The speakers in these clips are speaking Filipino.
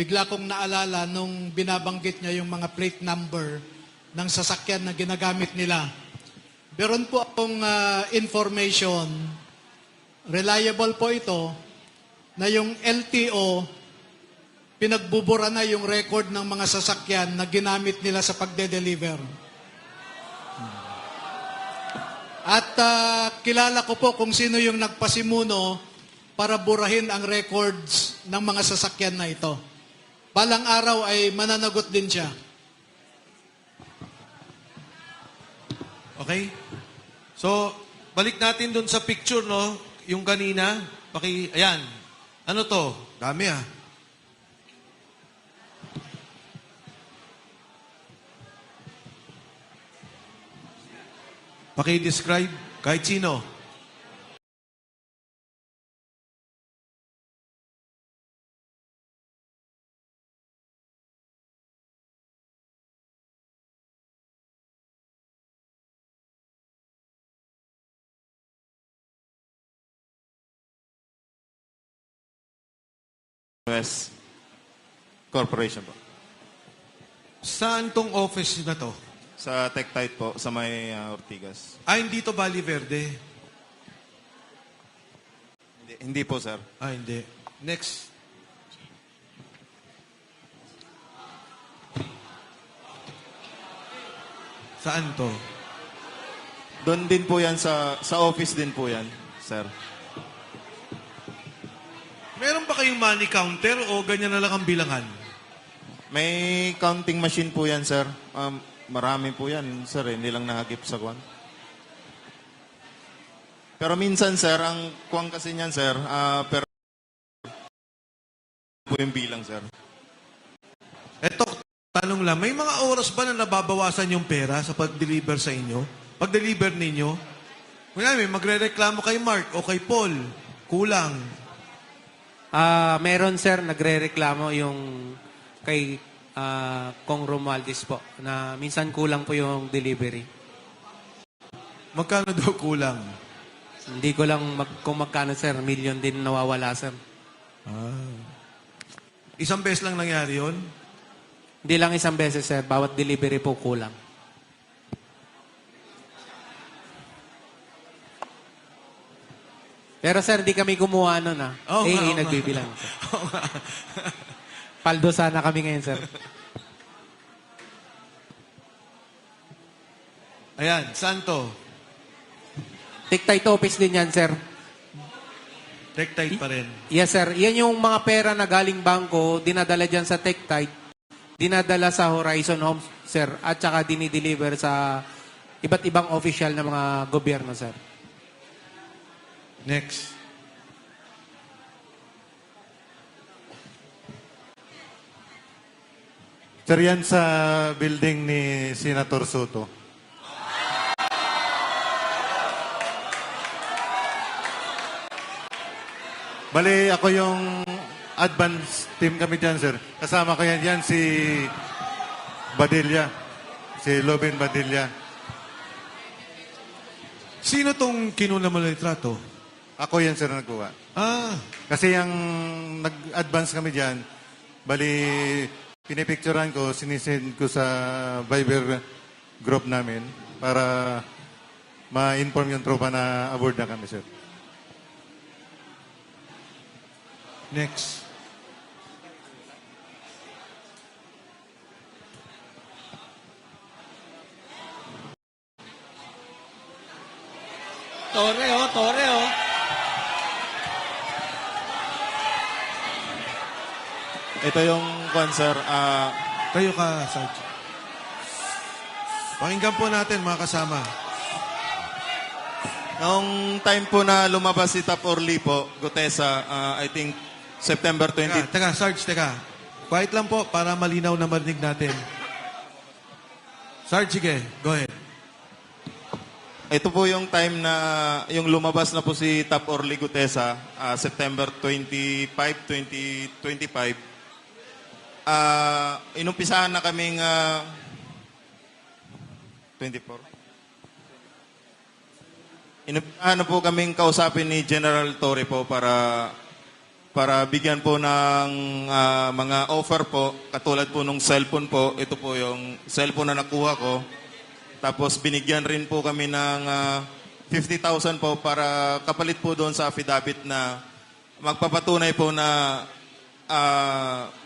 bigla kong naalala nung binabanggit niya yung mga plate number ng sasakyan na ginagamit nila. Meron po akong information, reliable po ito, na yung LTO, pinagbubura na yung record ng mga sasakyan na ginamit nila sa pagde-deliver. At kilala ko po kung sino yung nagpasimuno para burahin ang records ng mga sasakyan na ito. Balang araw ay mananagot din siya. Okay? So, balik natin dun sa picture, no? Yung kanina. Ayan. Ano to? Dami ah. Paki-describe kahit sino. US Corporation po. Saan tong office na to? Sa Tectite po, sa may Ortigas. Hindi to Valle Verde. Hindi po, sir. Hindi. Next. Saan to? Doon din po yan, sa office din po yan, sir. Meron ba kayong money counter o ganyan na lang ang bilangan? May counting machine po yan, sir. Marami po yan, sir. Hindi lang nakagip sa kwan. Pero minsan, sir, ang kwan kasi niyan, sir, pero po yung bilang, sir. Eto, tanong lang, may mga oras ba na nababawasan yung pera sa pag-deliver sa inyo? Pag-deliver ninyo? Kaya may magre-reklamo kay Mark o kay Paul. Kulang. Meron sir, nagre-reklamo yung kay Kong Romualdez po na minsan kulang po yung delivery. Magkano daw kulang? Hindi ko lang kung magkano sir, million din nawawala sir. Isang beses lang nangyari yun? Hindi lang isang beses sir, bawat delivery po kulang. Pero sir, di kami kumuha nun nagbibilang. Sir. Paldo sana kami ngayon, sir. Ayan, saan to? Tectite office din yan, sir. Tectite pa rin. Yes, sir. Yan yung mga pera na galing bangko, dinadala dyan sa Tectite, dinadala sa Horizon Homes, sir, at saka dinideliver sa iba't ibang official na mga gobyerno, sir. Next. Sir, yan sa building ni Senator Soto. Bali, ako yung advance team kami dyan, sir. Kasama ko yan si Badilla. Si Lobin Badilla. Sino tong kinuna mo ng litrato? Ako yan, sir, nagkuha. Kasi yung nag-advance kami dyan, bali, pinipicturean ko, sinisend ko sa Viber group namin para ma-inform yung tropa na aboard na kami, sir. Next. Tore, oh. Ito yung kwan, sir. Kayo ka, Sarge. Pakinggan po natin, mga kasama. Noong time po na lumabas si Tap Orly po, Gutesa, I think September 20. Teka, Sarge, teka. Quiet lang po para malinaw na marinig natin. Sarge, sige. Go ahead. Ito po yung time na yung lumabas na po si Tap Orly Gutesa, September 25, 2025. Inumpisahan na kaming 24. Inumpisahan na po kaming kausapin ni General Torre po para para bigyan po ng mga offer po, katulad po nung cellphone po. Ito po yung cellphone na nakuha ko. Tapos binigyan rin po kami ng 50,000 po para kapalit po doon sa affidavit na magpapatunay po na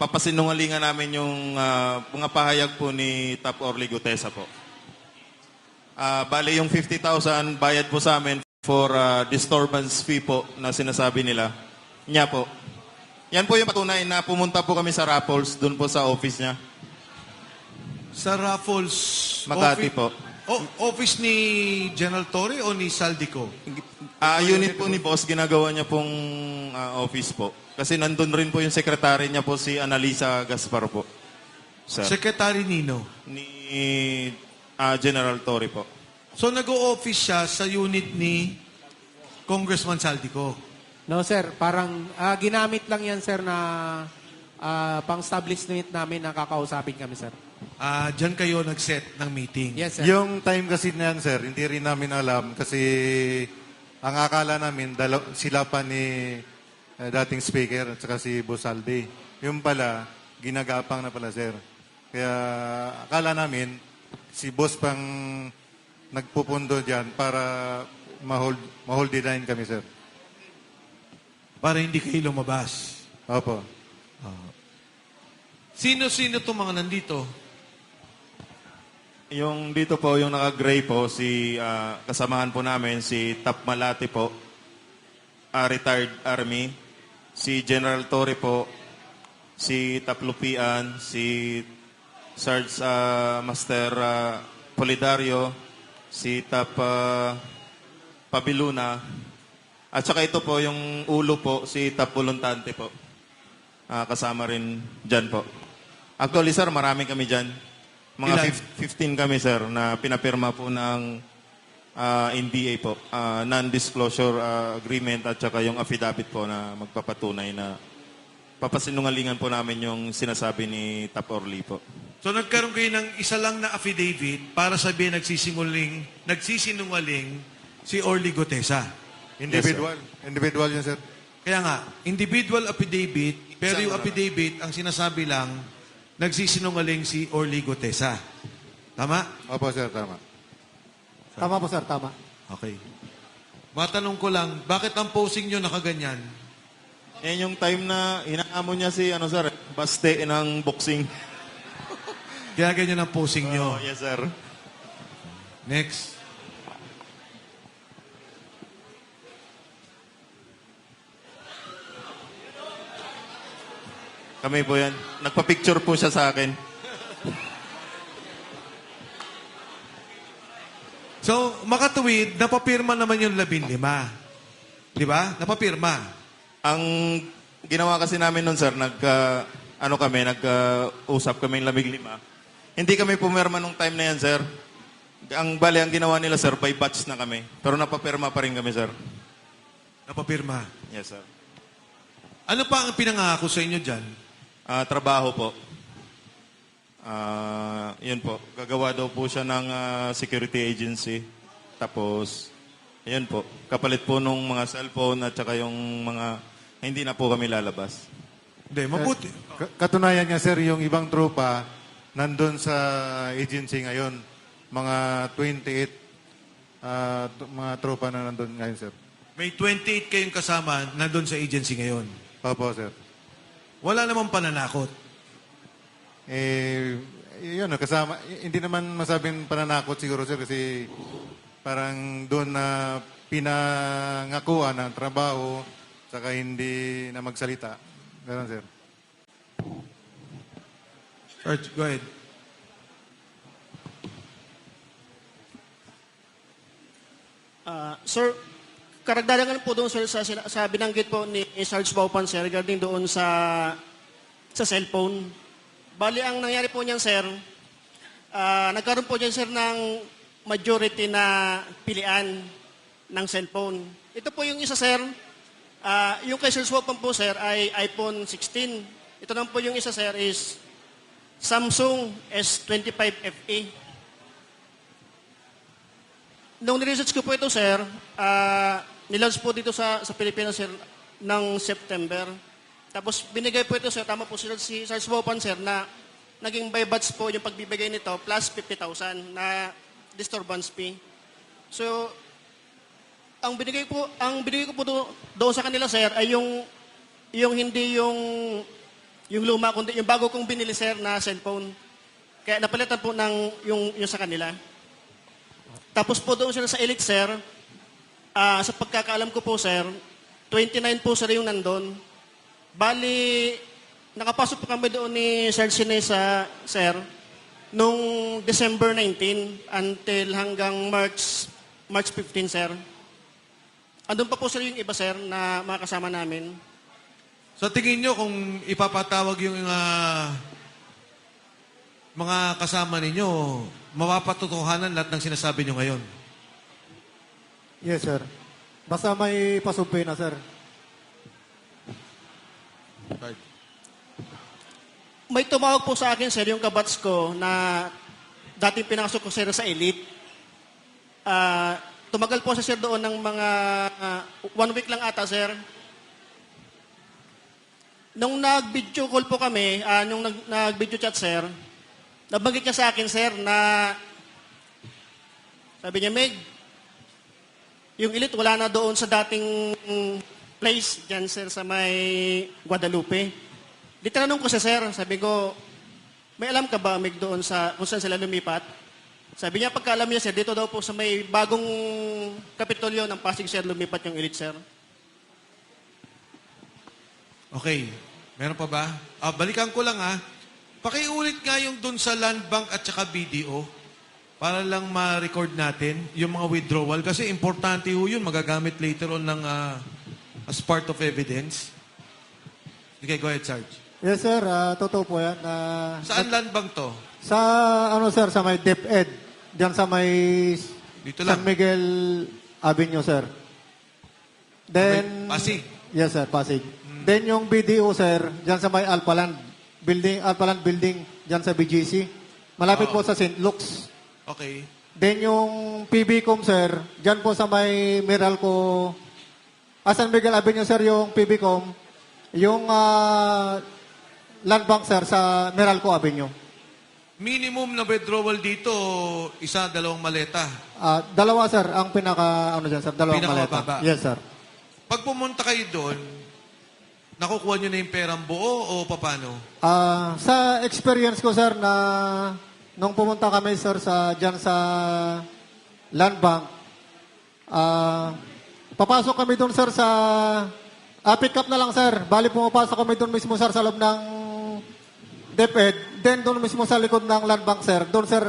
papasinungalingan namin yung mga pahayag po ni Tap Orly Gutesa po. Bale yung 50,000 bayad po sa amin for disturbance fee po na sinasabi nila. Niya po. Yan po yung patunay na pumunta po kami sa Raffles, doon po sa office niya. Sa Raffles... Makati po. Office ni General Torre o ni Saldico? Unit po ni boss, ginagawa niya pong office po. Kasi nandun rin po yung secretary niya po, si Analisa Gaspar po. Sir. Secretary Nino. Ni General Torre po. So nag-o-office siya sa unit ni Congressman Saldico. No, sir. Parang ginamit lang yan, sir, na pang-establishment namin na kakausapin kami, sir. Diyan kayo nag-set ng meeting. Yes, sir. Yung time kasi na yan, sir, hindi rin namin alam kasi ang akala namin sila pa ni dating speaker at saka si Bosaldi. Yung pala, ginagapang na pala, sir. Kaya akala namin si boss pang nagpupundo dyan para ma-hold the line kami, sir. Para hindi kayo lumabas. Opo. Sino-sino itong mga nandito? Yung dito po, yung naka-gray po, si kasamahan po namin, si Tap Malati po, retired Army, si General Torre po, si Tap Lupian, si Sarge Master Polidario, si Tap Pabiluna, at saka ito po, yung ulo po, si Tap Voluntante po. Kasama rin dyan po. Actually, sir, marami kami dyan. Mga Ilan? 15 kami, sir, na pinapirma po ng NDA po. Non-disclosure agreement at saka yung affidavit po na magpapatunay na papasinungalingan po namin yung sinasabi ni Tap Orly po. So nagkaroon kayo ng isa lang na affidavit para sabihin nagsisinungaling si Orly Gutesa. Individual. Individual yun, sir. Kaya nga, individual affidavit, pero Isang yung ano affidavit, ang sinasabi lang, nagsisinungaling si Orly Gutesa. Tama? Opo, sir, tama. Tama po, sir. Tama. Okay. Matanong ko lang, bakit ang posing nyo nakaganyan? Yan yung time na inaamon niya si, sir, baste ng boxing. Kaya ganyan ang posing nyo. Oh, yes, sir. Next. Kami po yan. Nagpa-picture po siya sa akin. So, makatuwid, napapirma naman yung 15. Di ba? Napapirma. Ang ginawa kasi namin nun, sir, nag-usap kami ng 15. Hindi kami pumirma nung time na yan, sir. Ang ginawa nila, sir, by batch na kami. Pero napapirma pa rin kami, sir. Napapirma. Yes, sir. Ano pa ang pinangako sa inyo dyan? Trabaho po. Yun po. Gagawa daw po siya ng security agency. Tapos, yun po. Kapalit po nung mga cellphone at saka yung mga hindi na po kami lalabas. Hindi, mabuti. Katunayan nga, sir, yung ibang tropa nandun sa agency ngayon. Mga 28 mga tropa na nandun ngayon, sir. May 28 kayong kasama nandun sa agency ngayon. Opo, sir. Wala namang pananakot. Yun, kasama. Hindi naman masabing pananakot siguro, sir, kasi parang doon na pinangakuan ng trabaho saka hindi na magsalita. Ganun, sir. Sarge, go ahead. Sir, karagdagan po doon, sir, sa binanggit po ni Sarge Baupan, sir, regarding doon sa cellphone. Bali, ang nangyari po niyan, sir, nagkaroon po niyan, sir, ng majority na pilian ng cellphone. Ito po yung isa, sir. Yung kay Sarge Baupan po, sir, ay iPhone 16. Ito naman po yung isa, sir, is Samsung S25 FE. Nung niresearch ko po ito, sir, nilaunch po dito sa Pilipinas, sir, ng September. Tapos binigay po ito, sir, tama po si Sarge Bopan, sir, na naging by batch po yung pagbibigay nito plus 50,000 na disturbance fee. So, ang binigay ko po doon sa kanila, sir, ay yung hindi yung luma, kundi yung bago kong binili, sir, na cellphone. Kaya napalitan po yung sa kanila. Tapos po doon sila sa Elite, sir, sa pagkakaalam ko po, sir, 29 po sila yung nandun. Bali, nakapasok po kami doon ni Sir Sinesa, sir, nung December 19 until hanggang March 15, sir. Andun pa po sila yung iba, sir, na mga kasama namin. Sa tingin nyo, kung ipapatawag yung mga kasama ninyo, mapapatotohanan lahat ng sinasabi nyo ngayon? Yes, sir. Basta may pasumpi na, sir. May tumawag po sa akin, sir, yung kabats ko na dating pinasok ko, sir, sa Elite. Tumagal po siya, sir, doon ng mga 1 week lang ata, sir. Nung nag-video call po kami, nung nag-video chat, sir, nabanggit niya sa akin, sir, na sabi niya, Meg, yung Elite wala na doon sa dating place dyan, sir, sa may Guadalupe. Di tinanong ko siya, sir, sabi ko, may alam ka ba, Meg, doon sa kung saan sila lumipat? Sabi niya, pagkaalam niya, sir, dito daw po sa may bagong kapitolyo ng Pasig, sir, lumipat yung Elite, sir. Okay. Meron pa ba? Balikan ko lang pakiulit nga yung dun sa Land Bank at saka BDO para lang ma-record natin yung mga withdrawal kasi importante ho yun. Magagamit later on ng as part of evidence. Okay, go ahead, Sarge. Yes, sir. Totoo po yan. Saan Land Bank to? Sa, sir, sa may DepEd. Diyan sa may Dito lang. San Miguel Avenue, sir. Then, Pasig. Yes, sir, Pasig. Then yung BDO, sir, diyan sa may Alpaland Building, diyan sa BGC. Malapit po sa St. Luke's. Okay. Then yung PBCom, sir, diyan po sa may Meralco, San Miguel Avenue, sir, yung PBCom. Yung Land Bank, sir, sa Meralco Avenue. Minimum na withdrawal dito, isa, dalawang maleta. Dalawa, sir, ang pinaka, dyan, sir, dalawang maleta. Pinakamababa. Yes, sir. Pag pumunta kayo doon, nakukuha nyo na yung perang buo o paano? Sa experience ko, sir, na nung pumunta kami, sir, dyan sa Land Bank, papasok kami doon, sir, sa pick up na lang, sir. Bali, pumapasok kami doon mismo, sir, sa loob ng DepEd. Then, doon mismo sa likod ng Land Bank, sir. Doon, sir,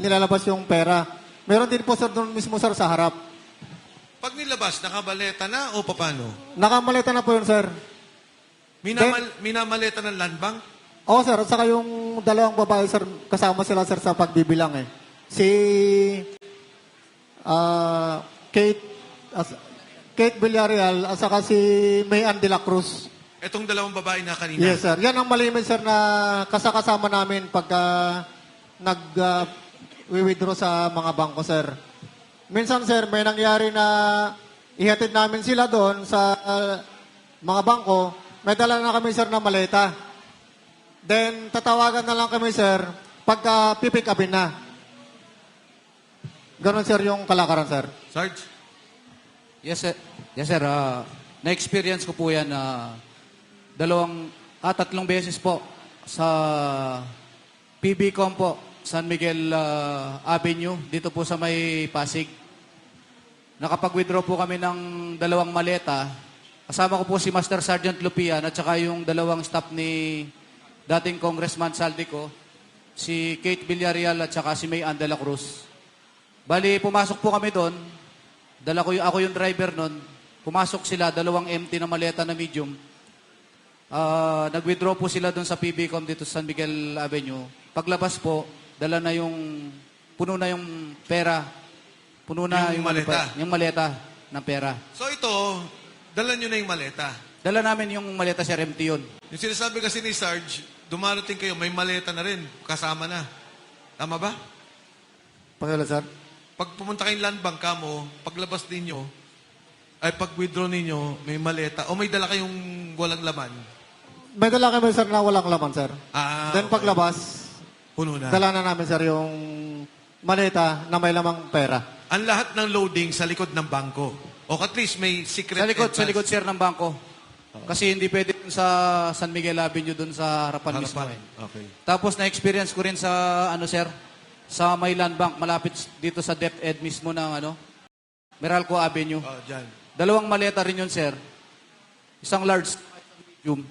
nilalabas yung pera. Meron din po, sir, doon mismo, sir, sa harap. Pag nilabas, nakabaleta na o paano? Nakamaleta na po yun, sir. Minamaleta ng Land Bank? Oo, sir. At saka yung dalawang babae, sir, kasama sila, sir, sa pagbibilang, eh. Si Kate Villarreal at saka si Mayan de la Cruz. Etong dalawang babae na kanina? Yes, sir. Yan ang malimit, sir, na kasama namin pagka nag-withdraw sa mga bangko, sir. Minsan, sir, may nangyari na ihatid namin sila doon sa mga bangko. May dala na kami, sir, na maleta. Then, tatawagan na lang kami, sir, pagka pipick upin na. Ganon, sir, yung kalakaran, sir. Sarge? Yes, sir. Yes, sir. Na-experience ko po yan tatlong beses po sa PBCom po, San Miguel Avenue, dito po sa may Pasig. Nakapag-withdraw po kami ng dalawang maleta. Kasama ko po si Master Sergeant Lupian at saka yung dalawang staff ni dating Congressman Saldico, si Kate Villarreal at saka si Mayan de la Cruz. Bali, pumasok po kami doon. Ako yung driver nun. Pumasok sila, dalawang empty na maleta na medium. Nag-withdraw po sila doon sa PBCom dito sa San Miguel Avenue. Paglabas po, puno na yung pera. Puno na Yung maleta? Yung maleta ng pera. So ito, dala nyo na yung maleta. Dala namin yung maleta, sir, empty yun. Yung sinasabi kasi ni Sarge, dumarating kayo, may maleta na rin, kasama na. Tama ba? Pakila, sir. Pag pumunta kayong Land Bank mo, paglabas ninyo, ay pag-withdraw ninyo, may maleta, o may dala kayong walang laman. May dala kami, sir, na walang laman, sir. Then Okay. paglabas, Puno na. dala na namin, sir, yung maleta na may lamang pera. Ang lahat ng loading sa likod ng bangko. O at least may secret Sa likod, entrance. sir, ng bangko. Kasi hindi pwede dun sa San Miguel Avenue dun sa harapan mismo. Harapan. Okay. Tapos na-experience ko rin sa, sir, sa may land bank, malapit dito sa DepEd mismo ng, Meralco Avenue. Oh, dyan. 2 maleta rin yun, sir. Isang large, medium.